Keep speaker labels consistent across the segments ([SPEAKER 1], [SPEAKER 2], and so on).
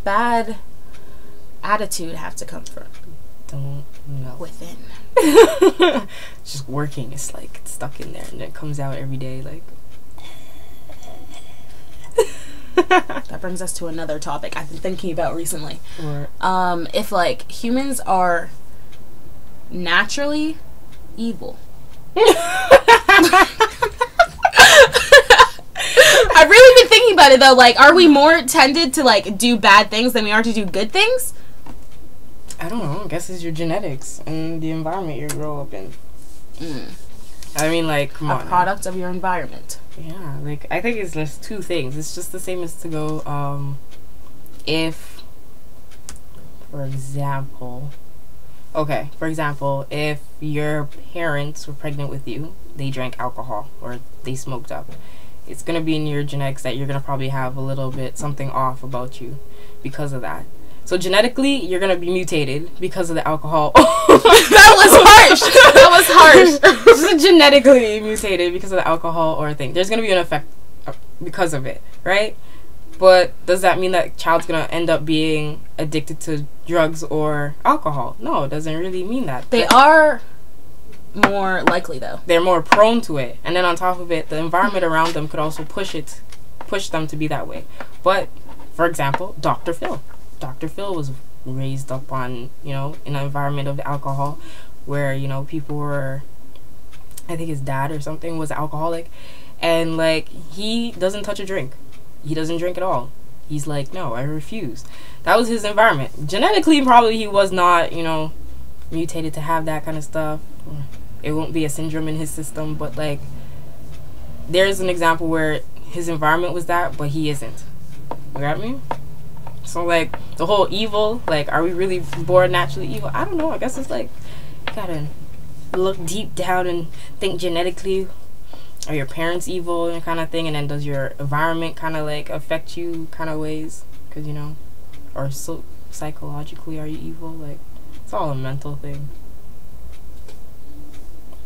[SPEAKER 1] bad attitude have to come from?
[SPEAKER 2] Don't know.
[SPEAKER 1] Within.
[SPEAKER 2] Just working. It's like it's stuck in there, and it comes out every day. Like.
[SPEAKER 1] That brings us to another topic I've been thinking about recently.
[SPEAKER 2] Or,
[SPEAKER 1] if like humans are naturally evil. I've really been thinking about it though. Like, are we more tended to like do bad things than we are to do good things?
[SPEAKER 2] I don't know. I guess it's your genetics and the environment you grow up in. I mean, like, come on.
[SPEAKER 1] A product of your environment.
[SPEAKER 2] Yeah, like, I think it's just two things. It's just the same as to go, if, for example, if your parents were pregnant with you, they drank alcohol or they smoked up, it's going to be in your genetics that you're going to probably have a little bit something off about you because of that. So genetically, you're going to be mutated because of the alcohol.
[SPEAKER 1] That was harsh. That was harsh.
[SPEAKER 2] Just genetically mutated because of the alcohol or thing. There's going to be an effect because of it, right? But does that mean that child's going to end up being addicted to drugs or alcohol? No, it doesn't really mean that.
[SPEAKER 1] They are more likely, though.
[SPEAKER 2] They're more prone to it. And then on top of it, the environment around them could also push them to be that way. But, for example, Dr. Phil. Dr. Phil was raised up on, you know, in an environment of alcohol where, you know, people were, I think his dad or something was alcoholic, and like he doesn't touch a drink. He doesn't drink at all. He's like, no, I refuse. That was his environment. Genetically, probably he was not, you know, mutated to have that kind of stuff. It won't be a syndrome in his system, but like there's an example where his environment was that, but he isn't. You got me? So, like, the whole evil, like, are we really born naturally evil? I don't know. I guess it's, like, you gotta look deep down and think genetically. Are your parents evil and kind of thing? And then does your environment kind of, like, affect you kind of ways? Because, you know, or so psychologically, are you evil? Like, it's all a mental thing.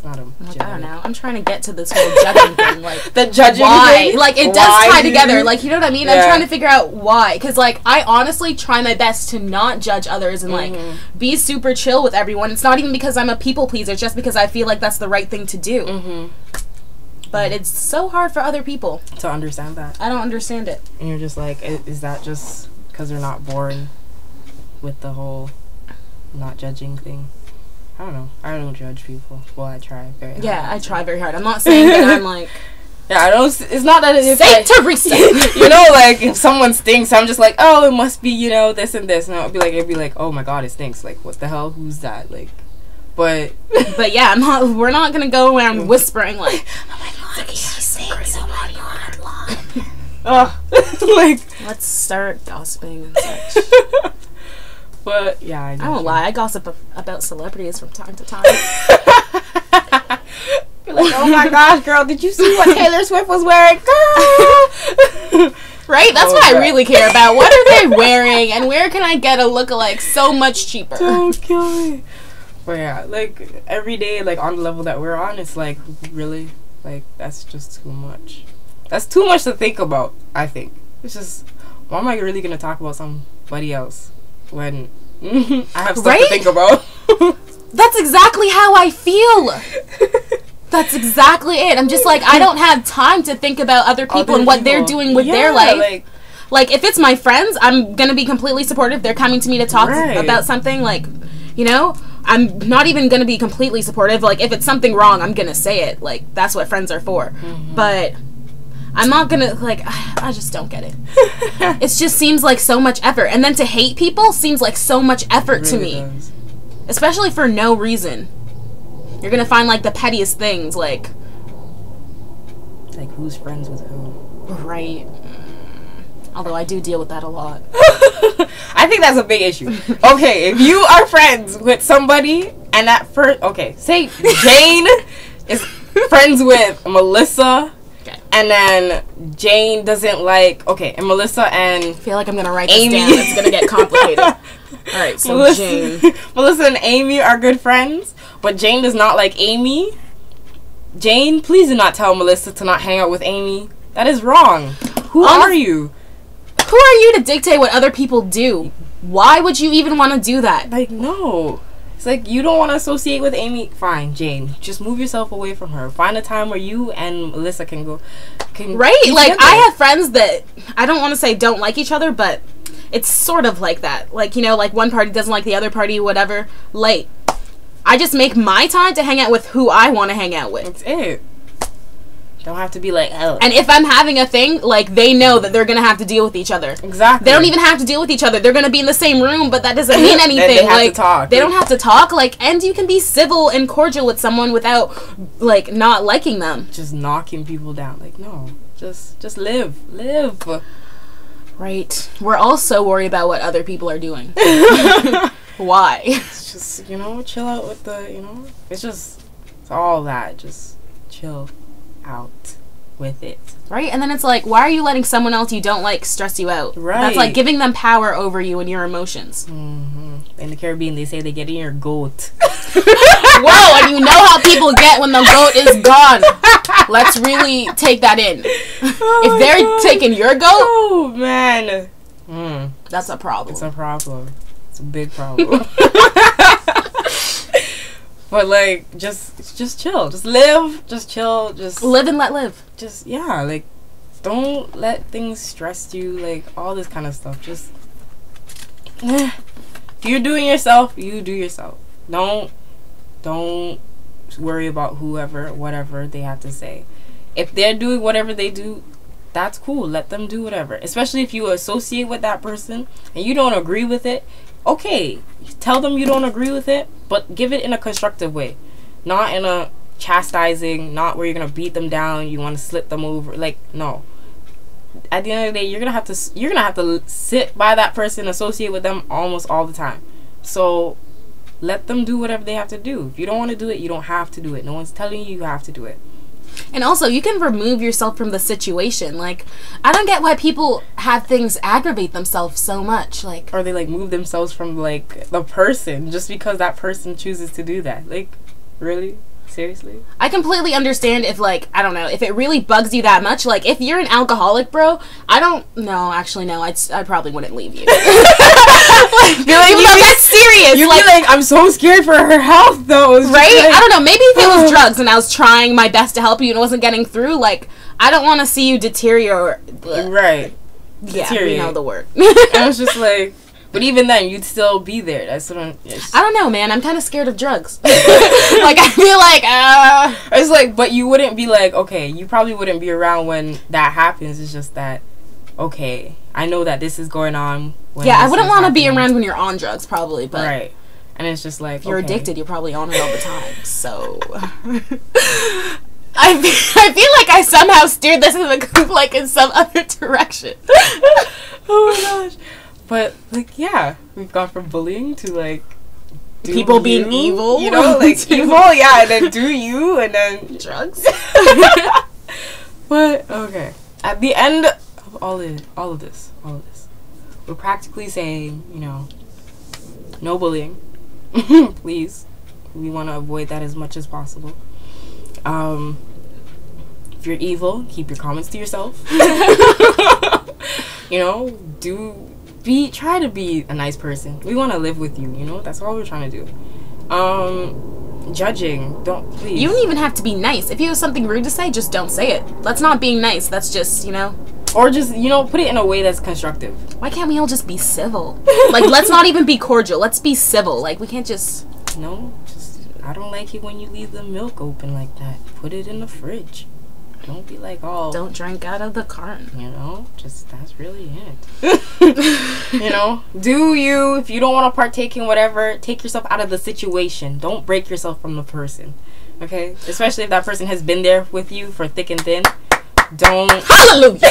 [SPEAKER 2] Not a
[SPEAKER 1] like, I don't know. I'm trying to get to this whole judging thing. Like,
[SPEAKER 2] the judging
[SPEAKER 1] why?
[SPEAKER 2] thing?
[SPEAKER 1] Like, it does tie together. Like, you know what I mean? Yeah. I'm trying to figure out why. Because, like, I honestly try my best to not judge others and, like, be super chill with everyone. It's not even because I'm a people pleaser. It's just because I feel like that's the right thing to do. But it's so hard for other people
[SPEAKER 2] to understand that.
[SPEAKER 1] I don't understand it.
[SPEAKER 2] And you're just like, is that just because they're not born with the whole not judging thing? I don't know. I don't judge people. Well, I try very hard.
[SPEAKER 1] Yeah, I try very hard. I'm not saying that I'm like...
[SPEAKER 2] Yeah, I don't... It's not that it's
[SPEAKER 1] Saint Teresa!
[SPEAKER 2] You know, like, if someone stinks, I'm just like, oh, it must be, you know, this and this. And it'd be like, oh my god, it stinks. Like, what the hell? Who's that? Like, but...
[SPEAKER 1] But yeah, we're not gonna go around whispering like,
[SPEAKER 2] oh my god, he stinks. Oh my god. Like... Let's
[SPEAKER 1] start gossiping and such.
[SPEAKER 2] But yeah, I
[SPEAKER 1] don't lie. I gossip about celebrities from time to time.
[SPEAKER 2] You're like, oh my gosh, girl, did you see what Taylor Swift was wearing? Girl!
[SPEAKER 1] Right? That's what I really care about. What are they wearing, and where can I get a lookalike so much cheaper?
[SPEAKER 2] Don't kill me. But yeah, like every day, like on the level that we're on, it's like really, like that's just too much. That's too much to think about. I think it's just, why am I really gonna talk about somebody else when I have stuff to think about?
[SPEAKER 1] That's exactly how I feel. That's exactly it. I'm just like, I don't have time to think about other people and what they're doing with their life. Like, if it's my friends, I'm gonna be completely supportive. They're coming to me to talk about something, like, you know, I'm not even gonna be completely supportive. Like, if it's something wrong, I'm gonna say it. Like, that's what friends are for. But I'm not gonna, like, I just don't get it. It just seems like so much effort. And then to hate people seems like so much effort to me. Does. Especially for no reason. You're gonna find, like, the pettiest things, like
[SPEAKER 2] who's friends with who.
[SPEAKER 1] Right. Although I do deal with that a lot.
[SPEAKER 2] I think that's a big issue. Okay, if you are friends with somebody and that first... Okay, say Jane is friends with Melissa... And then Jane doesn't like... Okay, and Melissa and
[SPEAKER 1] I feel like I'm going to write this down. It's going to get complicated. Alright, so
[SPEAKER 2] Melissa and Amy are good friends, but Jane does not like Amy. Jane, please do not tell Melissa to not hang out with Amy. That is wrong. Who are you?
[SPEAKER 1] Who are you to dictate what other people do? Why would you even want to do that?
[SPEAKER 2] Like, no. It's like, you don't want to associate with Amy. Fine, Jane. Just move yourself away from her. Find a time where you and Melissa can go.
[SPEAKER 1] Right? Like, I have friends that, I don't want to say don't like each other, but it's sort of like that. Like, you know, like one party doesn't like the other party, whatever. Like, I just make my time to hang out with who I want to hang out with.
[SPEAKER 2] That's it. Don't have to be like, oh.
[SPEAKER 1] And if I'm having a thing, like, they know that they're going to have to deal with each other.
[SPEAKER 2] Exactly.
[SPEAKER 1] They don't even have to deal with each other. They're going to be in the same room, but that doesn't mean anything.
[SPEAKER 2] They have
[SPEAKER 1] like,
[SPEAKER 2] to talk.
[SPEAKER 1] They don't have to talk. Like, and you can be civil and cordial with someone without, like, not liking them.
[SPEAKER 2] Just knocking people down. Like, no. Just live. Live.
[SPEAKER 1] Right. We're all so worried about what other people are doing. Why?
[SPEAKER 2] It's just, you know, chill out with the, you know, it's all that. Just chill out with it.
[SPEAKER 1] Right? And then it's like, why are you letting someone else you don't like stress you out?
[SPEAKER 2] Right.
[SPEAKER 1] That's like giving them power over you and your emotions.
[SPEAKER 2] Mm-hmm. In the Caribbean, they say they get in your goat.
[SPEAKER 1] Whoa, and you know how people get when the goat is gone. Let's really take that in. If they're taking your goat,
[SPEAKER 2] oh man,
[SPEAKER 1] that's a problem.
[SPEAKER 2] It's a problem. It's a big problem. But like, just chill, just live, just chill, just
[SPEAKER 1] live and let live.
[SPEAKER 2] Just like, don't let things stress you, like all this kind of stuff. Just if you're doing yourself, you do yourself. Don't worry about whatever they have to say. If they're doing whatever they do, that's cool. Let them do whatever. Especially if you associate with that person and you don't agree with it. Okay, tell them you don't agree with it, but give it in a constructive way, not in a chastising, not where you're gonna beat them down, you want to slip them over. Like, no. At the end of the day, you're gonna have to sit by that person, associate with them almost all the time. So let them do whatever they have to do. If you don't want to do it, you don't have to do it. No one's telling you have to do it.
[SPEAKER 1] And also, you can remove yourself from the situation. Like, I don't get why people have things aggravate themselves so much. Like,
[SPEAKER 2] or they like move themselves from like the person just because that person chooses to do that. Like, really? Seriously?
[SPEAKER 1] I completely understand if, like, I don't know, if it really bugs you that much. Like, if you're an alcoholic, bro, I probably wouldn't leave you. Like, that's serious.
[SPEAKER 2] You'd be like, I'm so scared for her health, though.
[SPEAKER 1] Right? Like, I don't know. Maybe if it was drugs and I was trying my best to help you and it wasn't getting through, like, I don't want to see you deteriorate.
[SPEAKER 2] Right.
[SPEAKER 1] Yeah, you know the word.
[SPEAKER 2] I was just like... But even then, you'd still be there. That's what I
[SPEAKER 1] don't know, man. I'm kind of scared of drugs. Like, I feel like,
[SPEAKER 2] It's like, but you wouldn't be like, okay, you probably wouldn't be around when that happens. It's just that, okay, I know that this is going on.
[SPEAKER 1] Yeah, I wouldn't want to be around when you're on drugs, probably. But
[SPEAKER 2] right. And it's just like,
[SPEAKER 1] if you're addicted, you're probably on it all the time. So... I feel like I somehow steered this in some other direction.
[SPEAKER 2] Oh my gosh. But, like, yeah, we've gone from bullying to, like...
[SPEAKER 1] people being evil.
[SPEAKER 2] You know, like, evil, yeah, and then do you, and then...
[SPEAKER 1] drugs.
[SPEAKER 2] But, okay. At the end of all of this, we're practically saying, you know, no bullying. Please. We want to avoid that as much as possible. If you're evil, keep your comments to yourself. You know, try to be a nice person. We want to live with you, you know? That's all we're trying to do. Judging, please.
[SPEAKER 1] You don't even have to be nice. If you have something rude to say, just don't say it. That's not being nice. That's just, you know...
[SPEAKER 2] Or just, you know, put it in a way that's constructive.
[SPEAKER 1] Why can't we all just be civil? Like, let's not even be cordial. Let's be civil. Like, we can't just...
[SPEAKER 2] No, I don't like it when you leave the milk open like that. Put it in the fridge. Don't be like, oh...
[SPEAKER 1] Don't drink out of the carton.
[SPEAKER 2] You know? That's really it. You know? Do you. If you don't want to partake in whatever, take yourself out of the situation. Don't break yourself from the person. Okay? Especially if that person has been there with you for thick and thin. Don't...
[SPEAKER 1] Hallelujah!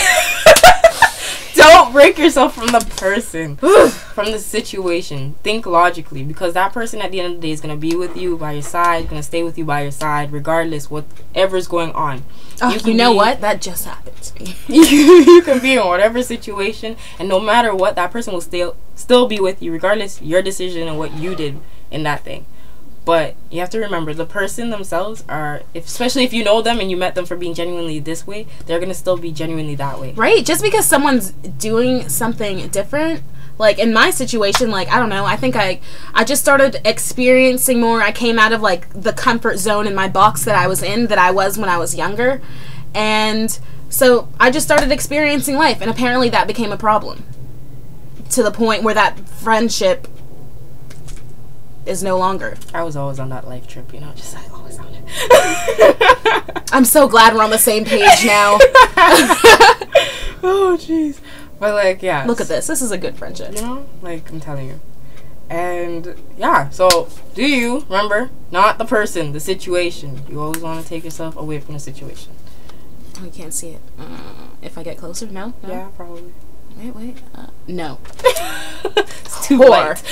[SPEAKER 2] Don't break yourself from the person. From the situation. Think logically. Because that person at the end of the day is going to be with you by your side. Going to stay with you by your side. Regardless whatever's going on.
[SPEAKER 1] You know what? That just happened to me.
[SPEAKER 2] You can be in whatever situation. And no matter what, that person will still be with you. Regardless your decision and what you did in that thing. But you have to remember, the person themselves are, especially if you know them and you met them for being genuinely this way, they're going to still be genuinely that way.
[SPEAKER 1] Right? Just because someone's doing something different, like in my situation, like, I don't know, I think I just started experiencing more. I came out of, like, the comfort zone in my box that I was in, that I was when I was younger. And so I just started experiencing life, and apparently that became a problem. To the point where that friendship is no longer.
[SPEAKER 2] I was always on that life trip, you know, just like always on it.
[SPEAKER 1] I'm so glad we're on the same page now.
[SPEAKER 2] Oh, jeez. But, like, yeah.
[SPEAKER 1] Look at this. This is a good friendship.
[SPEAKER 2] You know? Like, I'm telling you. And, yeah. So, do you remember? Not the person, the situation. You always want to take yourself away from the situation.
[SPEAKER 1] Oh, you can't see it. If I get closer? No?
[SPEAKER 2] Yeah, probably.
[SPEAKER 1] Wait. No.
[SPEAKER 2] It's too light.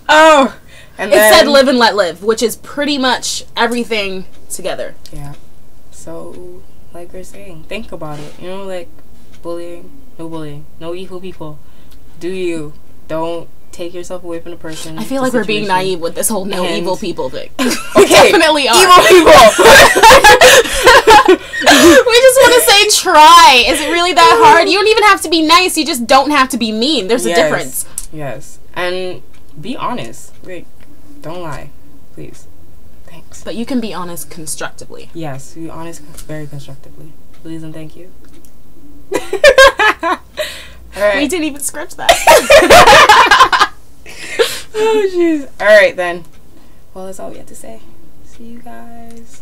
[SPEAKER 2] Oh. And
[SPEAKER 1] it said live and let live, which is pretty much everything together.
[SPEAKER 2] Yeah. So, like we're saying, think about it. You know, like, bullying, no evil people. Do you? Don't take yourself away from the person.
[SPEAKER 1] I feel like we're being naive with this whole no evil people thing.
[SPEAKER 2] Okay,
[SPEAKER 1] definitely are.
[SPEAKER 2] Evil people.
[SPEAKER 1] We just want to say try. Is it really that hard? You don't even have to be nice. You just don't have to be mean. There's a difference.
[SPEAKER 2] Yes. And be honest. Like, don't lie. Please. Thanks.
[SPEAKER 1] But you can be honest constructively.
[SPEAKER 2] Yes, be honest very constructively. Please and thank you. Alright.
[SPEAKER 1] We didn't even script that.
[SPEAKER 2] Oh, jeez. Alright, then. Well, that's all we have to say. See you guys.